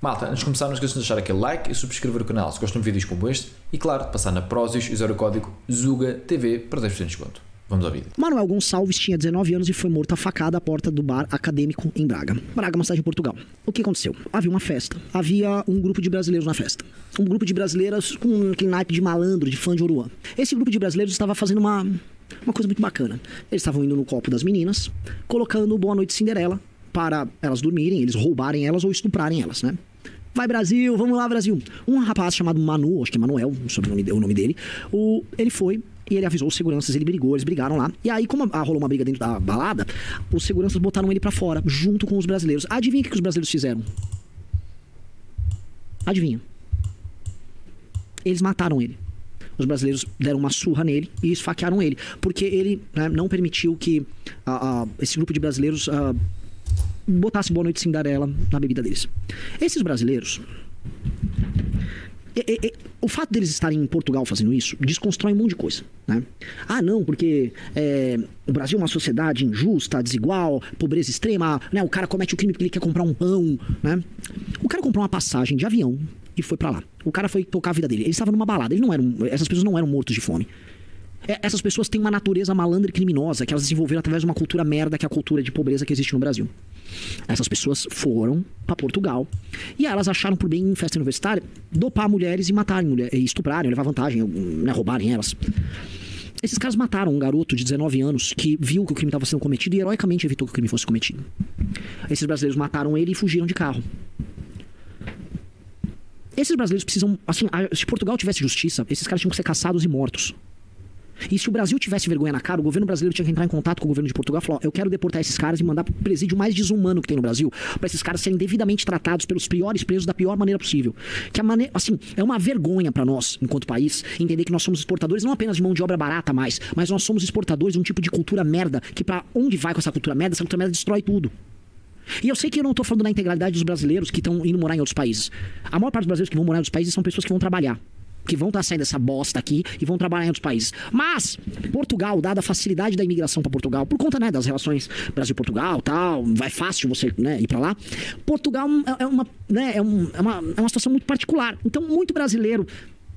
Malta, antes de começar não esqueçam de deixar aquele like e subscrever o canal se gostam de vídeos como este e claro, de passar na Prozis e usar o código ZUGATV para 10% de desconto. Vamos ao vídeo. Manuel Gonçalves tinha 19 anos e foi morto a facada à porta do bar acadêmico em Braga. Braga é uma cidade em Portugal. O que aconteceu? Havia uma festa. Havia um grupo de brasileiros na festa. Um grupo de brasileiras com aquele naipe de malandro, de fã de Oruan. Esse grupo de brasileiros estava fazendo uma coisa muito bacana. Eles estavam indo no copo das meninas, colocando Boa Noite Cinderela para elas dormirem, eles roubarem elas ou estuprarem elas, né? Vai Brasil, vamos lá Brasil. Um rapaz chamado Manu, acho que é Manuel, o nome dele, ele foi e ele avisou os seguranças, ele brigou, eles brigaram lá. E aí, como rolou uma briga dentro da balada, os seguranças botaram ele pra fora, junto com os brasileiros. Adivinha o que os brasileiros fizeram? Adivinha? Eles mataram ele. Os brasileiros deram uma surra nele e esfaquearam ele. Porque ele, né, não permitiu que esse grupo de brasileiros botasse Boa Noite Cinderela na bebida deles. Esses brasileiros... o fato deles estarem em Portugal fazendo isso desconstrói um monte de coisa, né? Ah, não, porque o Brasil é uma sociedade injusta, desigual, pobreza extrema, né? O cara comete o crime porque ele quer comprar um pão, né? O cara comprou uma passagem de avião e foi pra lá. O cara foi tocar a vida dele. Ele estava numa balada. Essas pessoas não eram mortos de fome. Essas pessoas têm uma natureza malandra e criminosa que elas desenvolveram através de uma cultura merda, que é a cultura de pobreza que existe no Brasil. Essas pessoas foram pra Portugal e elas acharam por bem, em festa universitária, dopar mulheres e matarem mulheres, estuprarem, levar vantagem, né, roubarem elas. Esses caras mataram um garoto de 19 anos que viu que o crime estava sendo cometido e heroicamente evitou que o crime fosse cometido. Esses brasileiros mataram ele e fugiram de carro. Esses brasileiros precisam, assim, se Portugal tivesse justiça, esses caras tinham que ser caçados e mortos. E se o Brasil tivesse vergonha na cara, o governo brasileiro tinha que entrar em contato com o governo de Portugal e falar: eu quero deportar esses caras e mandar pro presídio mais desumano que tem no Brasil, para esses caras serem devidamente tratados pelos piores presos da pior maneira possível. Que assim, é uma vergonha para nós, enquanto país, entender que nós somos exportadores não apenas de mão de obra barata mais, mas nós somos exportadores de um tipo de cultura merda, que pra onde vai com essa cultura merda destrói tudo. E eu sei que eu não tô falando da integralidade dos brasileiros que estão indo morar em outros países. A maior parte dos brasileiros que vão morar em outros países são pessoas que vão trabalhar, que vão estar saindo dessa bosta aqui e vão trabalhar em outros países. Mas Portugal, dada a facilidade da imigração para Portugal, por conta, né, das relações Brasil-Portugal, tal, vai fácil você, né, ir para lá. Portugal é uma situação muito particular. Então, muito brasileiro,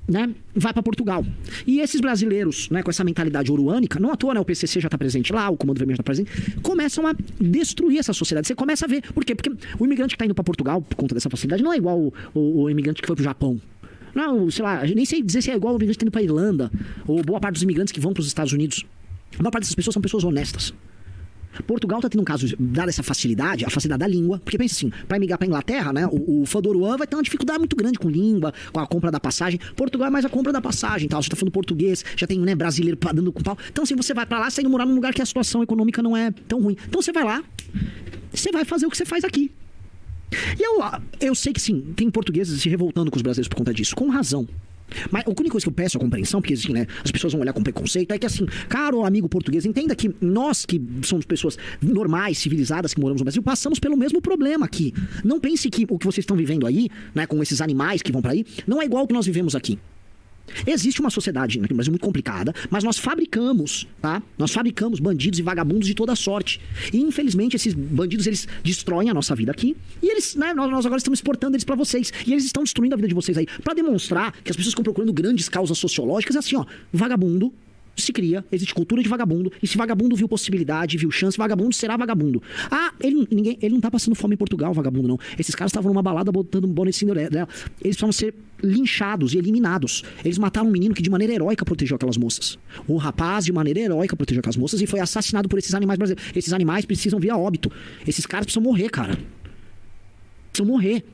né, vai para Portugal. E esses brasileiros, né, com essa mentalidade oruânica, não à toa, né, o PCC já está presente lá, o Comando Vermelho está presente, começam a destruir essa sociedade. Você começa a ver. Por quê? Porque o imigrante que está indo para Portugal, por conta dessa facilidade, não é igual o imigrante que foi para o Japão. Não, sei lá, nem sei dizer se é igual o imigrante que tá indo pra Irlanda, ou boa parte dos imigrantes que vão pros Estados Unidos. A maior parte dessas pessoas são pessoas honestas. Portugal tá tendo um caso, dada essa facilidade, a facilidade da língua, porque pensa assim, pra emigrar pra Inglaterra, né, o fã do Oruan vai ter uma dificuldade muito grande com língua, com a compra da passagem. Portugal é mais a compra da passagem, tal, você tá falando português, já tem, né, brasileiro dando com pau. Então assim, você vai pra lá, você tá indo morar num lugar que a situação econômica não é tão ruim. Então você vai lá, você vai fazer o que você faz aqui. E eu sei que sim, tem portugueses se revoltando com os brasileiros por conta disso, com razão. Mas a única coisa que eu peço é a compreensão, porque assim, né, as pessoas vão olhar com preconceito, é que assim, caro amigo português, entenda que nós que somos pessoas normais, civilizadas, que moramos no Brasil, passamos pelo mesmo problema aqui. Não pense que o que vocês estão vivendo aí, né, com esses animais que vão pra aí, não é igual ao que nós vivemos aqui. Existe uma sociedade aqui no Brasil muito complicada, mas nós fabricamos, tá? Nós fabricamos bandidos e vagabundos de toda sorte. E infelizmente esses bandidos, eles destroem a nossa vida aqui. E eles, né, nós agora estamos exportando eles pra vocês. E eles estão destruindo a vida de vocês aí. Pra demonstrar que as pessoas ficam procurando grandes causas sociológicas, é assim, ó, vagabundo se cria, existe cultura de vagabundo, e se vagabundo viu possibilidade, viu chance, vagabundo será vagabundo. Ah, ele não tá passando fome em Portugal, vagabundo, não. Esses caras estavam numa balada botando um Boa Noite Cinderela. Eles precisavam ser linchados e eliminados. Eles mataram um menino que de maneira heróica protegeu aquelas moças. Um rapaz de maneira heróica protegeu aquelas moças e foi assassinado por esses animais brasileiros. Esses animais precisam vir a óbito. Esses caras precisam morrer, cara. Precisam morrer.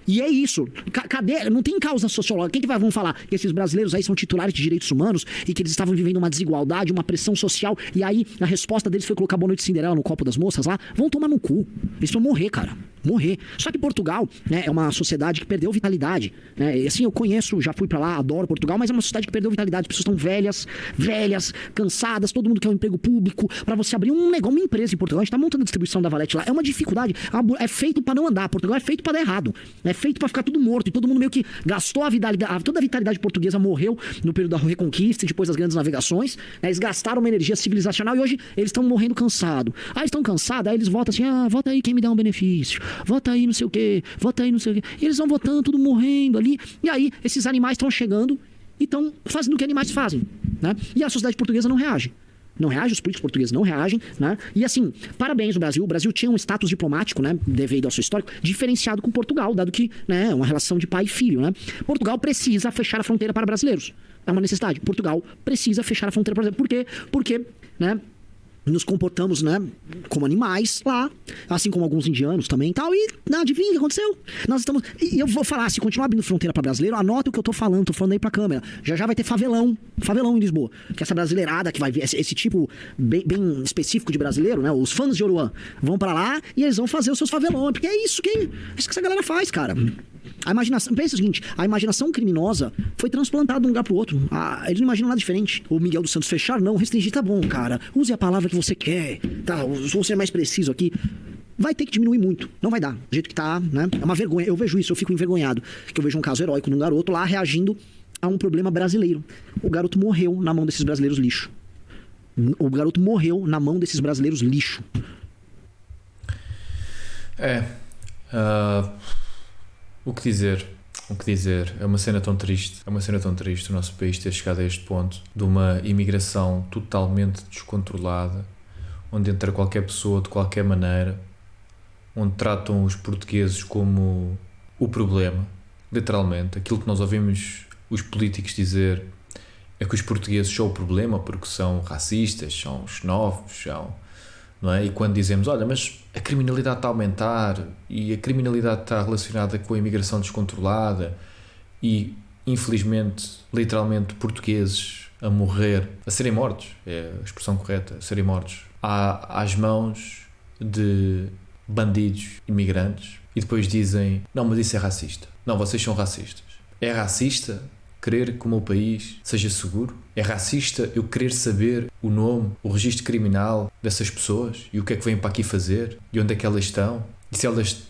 E é isso. Cadê? Não tem causa sociológica. Quem que vão falar que esses brasileiros aí são titulares de direitos humanos e que eles estavam vivendo uma desigualdade, uma pressão social, e aí a resposta deles foi colocar Boa Noite Cinderela no copo das moças lá? Vão tomar no cu. Eles vão morrer, cara. Morrer. Só que Portugal, né, é uma sociedade que perdeu vitalidade, né? E assim, eu conheço, já fui pra lá, adoro Portugal, mas é uma sociedade que perdeu vitalidade. As pessoas estão velhas, cansadas, todo mundo quer um emprego público. Pra você abrir um negócio, uma empresa em Portugal, a gente tá montando a distribuição da Valete lá, é uma dificuldade. É feito pra não andar. Portugal é feito pra dar errado. É feito pra ficar tudo morto. E todo mundo meio que gastou toda a vitalidade portuguesa morreu no período da Reconquista e depois das grandes navegações, né? Eles gastaram uma energia civilizacional e hoje eles estão morrendo cansados. Aí eles estão cansados, aí eles votam assim, volta aí quem me dá um benefício. vota aí não sei o quê, vota aí não sei o quê. E eles vão votando, tudo morrendo ali. E aí, esses animais estão chegando e estão fazendo o que animais fazem, né? E a sociedade portuguesa não reage. Não reage, os políticos portugueses não reagem, né? E assim, parabéns ao Brasil. O Brasil tinha um status diplomático, né, devido ao seu histórico, diferenciado com Portugal, dado que, né, é uma relação de pai e filho, né? Portugal precisa fechar a fronteira para brasileiros. É uma necessidade. Portugal precisa fechar a fronteira para brasileiros. Por quê? Porque, né, nos comportamos, né, como animais lá, assim como alguns indianos também e tal, e não, adivinha o que aconteceu? Nós estamos, e eu vou falar, se continuar abrindo fronteira para brasileiro, anota o que eu tô falando aí pra câmera, já vai ter favelão em Lisboa, que essa brasileirada que vai ver, esse tipo bem específico de brasileiro, né, os fãs de Oruan, vão para lá e eles vão fazer os seus favelões, porque é isso que essa galera faz, cara. A imaginação, pensa o seguinte, a imaginação criminosa foi transplantada de um lugar pro outro. Eles não imaginam nada diferente. O Miguel dos Santos fechar, não, restringir, tá bom, cara. Use a palavra que você quer, tá? Vou ser mais preciso aqui. Vai ter que diminuir muito. Não vai dar. Do jeito que tá, né? É uma vergonha. Eu vejo isso, eu fico envergonhado. Que eu vejo um caso heróico de um garoto lá reagindo a um problema brasileiro. O garoto morreu na mão desses brasileiros lixo. O garoto morreu na mão desses brasileiros lixo. O que dizer? É uma cena tão triste. O nosso país ter chegado a este ponto de uma imigração totalmente descontrolada, onde entra qualquer pessoa de qualquer maneira, onde tratam os portugueses como o problema. Literalmente. Aquilo que nós ouvimos os políticos dizer é que os portugueses são o problema porque são racistas, são xenófobos, não é? E quando dizemos, olha, mas a criminalidade está a aumentar e a criminalidade está relacionada com a imigração descontrolada e, infelizmente, literalmente, portugueses a morrer, a serem mortos, é a expressão correta, a serem mortos, às mãos de bandidos imigrantes, e depois dizem, não, mas isso é racista. Não, vocês são racistas. É racista querer que o meu país seja seguro? É racista eu querer saber o nome, o registro criminal dessas pessoas e o que é que vêm para aqui fazer e onde é que elas estão e se elas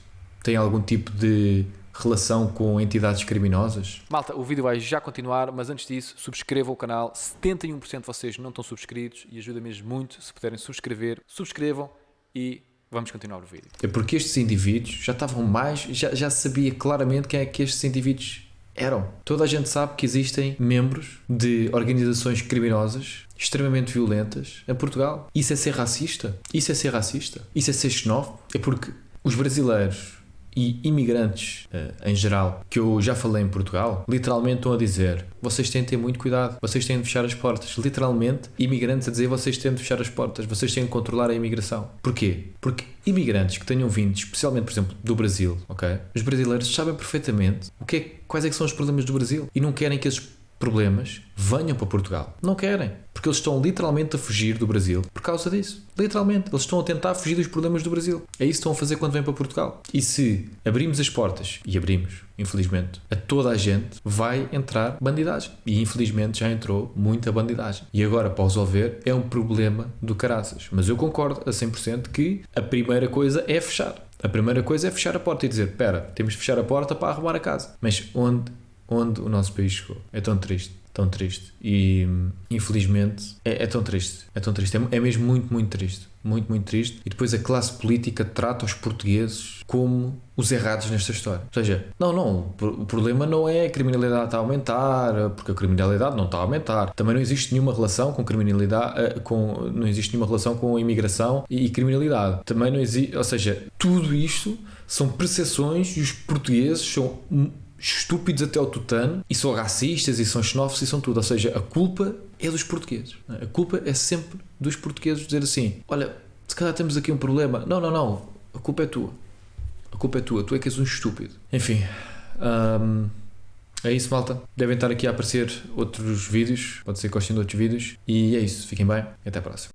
têm algum tipo de relação com entidades criminosas? Malta, o vídeo vai já continuar, mas antes disso, subscrevam o canal. 71% de vocês não estão subscritos e ajuda mesmo muito se puderem subscrevam e vamos continuar o vídeo. É porque estes indivíduos já estavam já sabia claramente quem é que estes indivíduos eram. Toda a gente sabe que existem membros de organizações criminosas extremamente violentas em Portugal. Isso é ser racista? Isso é ser xenófobo? É porque os brasileiros e imigrantes em geral, que eu já falei em Portugal, literalmente estão a dizer, vocês têm de ter muito cuidado, vocês têm de fechar as portas. Literalmente, imigrantes a dizer, vocês têm de fechar as portas, vocês têm de controlar a imigração. Porquê? Porque imigrantes que tenham vindo, especialmente, por exemplo, do Brasil, ok? Os brasileiros sabem perfeitamente quais é que são os problemas do Brasil e não querem que esses problemas venham para Portugal. Não querem. Porque eles estão literalmente a fugir do Brasil por causa disso. Literalmente. Eles estão a tentar fugir dos problemas do Brasil. É isso que estão a fazer quando vêm para Portugal. E se abrimos as portas, e abrimos, infelizmente, a toda a gente, vai entrar bandidagem. E infelizmente já entrou muita bandidagem. E agora, para resolver, é um problema do caraças. Mas eu concordo a 100% que a primeira coisa é fechar. A primeira coisa é fechar a porta e dizer, espera, temos de fechar a porta para arrumar a casa. Mas onde o nosso país chegou? É tão triste e infelizmente é tão triste, é mesmo muito, muito triste, muito triste. E depois a classe política trata os portugueses como os errados nesta história. Ou seja, não, o problema não é a criminalidade está a aumentar, porque a criminalidade não está a aumentar. Também não existe nenhuma relação com criminalidade, não existe nenhuma relação com a imigração e criminalidade. Também não existe, ou seja, tudo isto são percepções e os portugueses são estúpidos até ao tutano e são racistas e são xenófobos e são tudo. Ou seja, a culpa é dos portugueses. A culpa é sempre dos portugueses dizer assim, olha, se calhar temos aqui um problema. Não, a culpa é tua. Tu é que és um estúpido. Enfim, é isso, malta. Devem estar aqui a aparecer outros vídeos, pode ser que gostem de outros vídeos e é isso, fiquem bem e até a próxima.